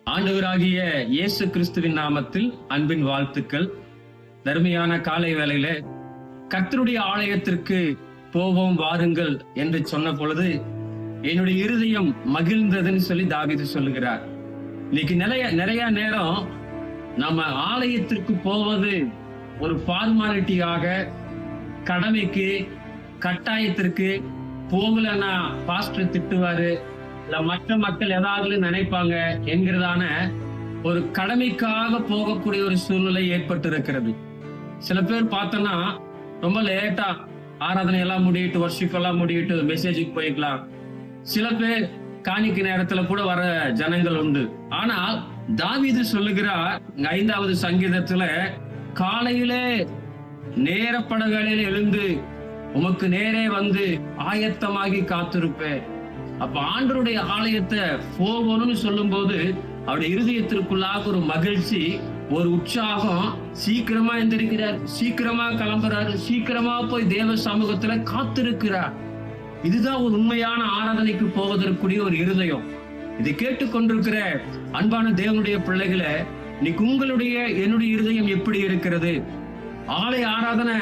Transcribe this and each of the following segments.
ஆண்டவராகிய இயேசு கிறிஸ்துவின் நாமத்தில் அன்பின் வாழ்த்துக்கள். தர்மையான காலை வேளையில கர்த்தருடைய ஆலயத்திற்கு போவோம் வாருங்கள் என்று சொன்ன பொழுது என்னுடைய இருதயம் மகிழ்ந்ததுன்னு சொல்லி தாவீது சொல்லுகிறார். இன்னைக்கு நிறைய நேரம் நம்ம ஆலயத்திற்கு போவது ஒரு ஃபார்மாலிட்டியாக, கடமைக்கு, கட்டாயத்திற்கு போகலன்னா பாஸ்டர் திட்டுவாரு, இல்ல மற்ற மக்கள் ஏதாவது நினைப்பாங்க என்கிறதான ஒரு கடமைக்காக போகக்கூடிய ஒரு சூழ்நிலை ஏற்பட்டு இருக்கிறது. சில பேர் பார்த்தோன்னா ரொம்ப லேட்டா ஆராதனை எல்லாம் முடியிட்டு, வர்ஷிப் எல்லாம் முடியிட்டு மெசேஜுக்கு போய்க்கலாம். சில பேர் காணிக்கை நேரத்துல கூட வர ஜனங்கள் உண்டு. ஆனால் தாவீது சொல்லுகிறார் 5வது சங்கீதத்துல, காலையிலே நேரப்படகளில் எழுந்து உமக்கு நேரே வந்து ஆயத்தமாகி காத்திருப்பேன். அப்ப ஆண்டவருடைய ஆலயத்தை போகணும்னு சொல்லும் போது அவருடைய இருதயத்திற்குள்ளாக ஒரு மகிழ்ச்சி, ஒரு உற்சாகம். சீக்கிரமா எந்திரிக்கிறார், சீக்கிரமா கிளம்புறாரு, சீக்கிரமா போய் தேவ சமூகத்துல காத்திருக்கிறார். இதுதான் ஒரு உண்மையான ஆராதனைக்கு போவதற்குரிய ஒரு இருதயம். இதை கேட்டுக்கொண்டிருக்கிற அன்பான தேவனுடைய பிள்ளைகளை, இன்னைக்கு உங்களுடைய என்னுடைய இருதயம் எப்படி இருக்கிறது? ஆலய ஆராதனை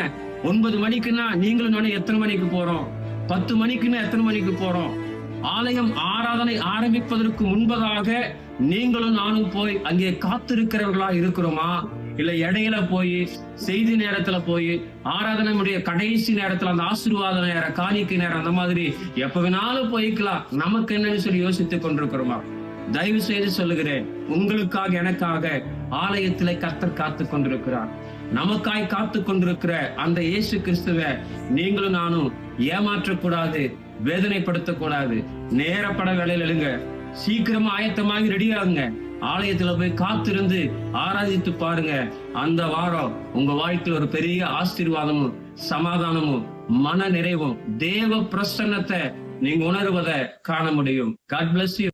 9 மணிக்குன்னா நீங்களும் நானும் எத்தனை மணிக்கு போறோம்? 10 மணிக்குன்னா எத்தனை மணிக்கு போறோம்? ஆலயம் ஆராதனை ஆரம்பிப்பதற்கு முன்பதாக நீங்களும் நானும் போய் அங்கே காத்திருக்கிறவர்களா இருக்கிறோமா? இல்ல இடையில போய் செய்தி நேரத்துல போய் ஆராதனையுடைய கடைசி நேரத்துல அந்த ஆசீர்வாத நேரம், காணிக்கை நேரம், அந்த மாதிரி எப்ப வேணாலும் போய்க்கலாம், நமக்கு என்னன்னு சொல்லி யோசித்துக் கொண்டிருக்கிறோமா? தயவு செய்து சொல்லுகிறேன், உங்களுக்காக எனக்காக ஆலயத்திலே கர்த்தர் காத்து கொண்டிருக்கிறார். நமக்காய் காத்து கொண்டிருக்கிற அந்த இயேசு கிறிஸ்துவை நீங்களும் நானும் ஏமாற்றக்கூடாது, வேதனைப்படுத்தக்கூடாது. நேரப்பட வேலையில் எழுங்க, சீக்கிரமா ஆயத்தமாகி ரெடி ஆகுங்க. ஆலயத்துல போய் காத்திருந்து ஆராதித்து பாருங்க. அந்த வாரம் உங்க வாழ்க்கையில் ஒரு பெரிய ஆசீர்வாதமும், சமாதானமும், மன நிறைவும், தேவ பிரசன்னத்தை நீங்க உணர்வதை காண முடியும். God bless you.